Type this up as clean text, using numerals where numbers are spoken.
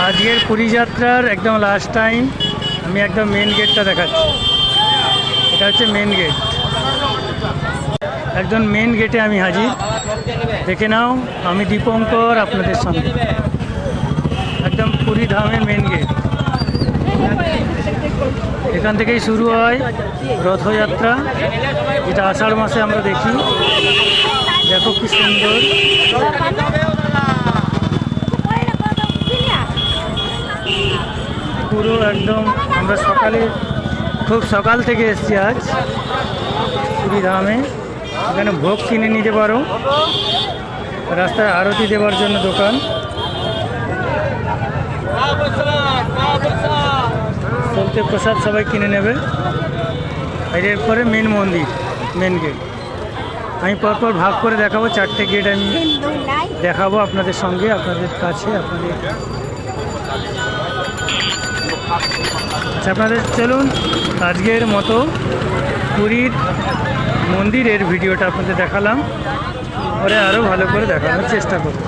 আজকের পুরী যাত্রার একদম লাস্ট টাইম আমি একদম মেন গেটটা দেখাচ্ছি। এটা হচ্ছে মেন গেট, একদম মেন গেটে আমি হাজির। দেখে নাও, আমি দীপঙ্কর আপনাদের সঙ্গে একদম পুরী ধামের মেন গেট। এখান থেকেই শুরু হয় রথযাত্রা, যেটা আষাঢ় মাসে আমরা দেখি। দেখো কি সুন্দর, পুরো একদম আমরা খুব সকাল থেকে এসেছি আজ পুরী ধামে। এখানে ভোগ কিনে নিতে পারো, রাস্তায় আরতি দেওয়ার জন্য দোকান। চলতে প্রসাদ সবাই কিনে নেবে। আর এরপরে মেন মন্দির, মেন গেট। আমি পরপর ভাগ করে দেখাবো, 4টে গেট আমি দেখাবো আপনাদের সঙ্গে, আপনাদের কাছে, আপনাদের চলুন আজকের মতো পুরীর মন্দিরের ভিডিওটা আপনাদের দেখালাম, পরে আরও ভালো করে দেখানোর চেষ্টা করব।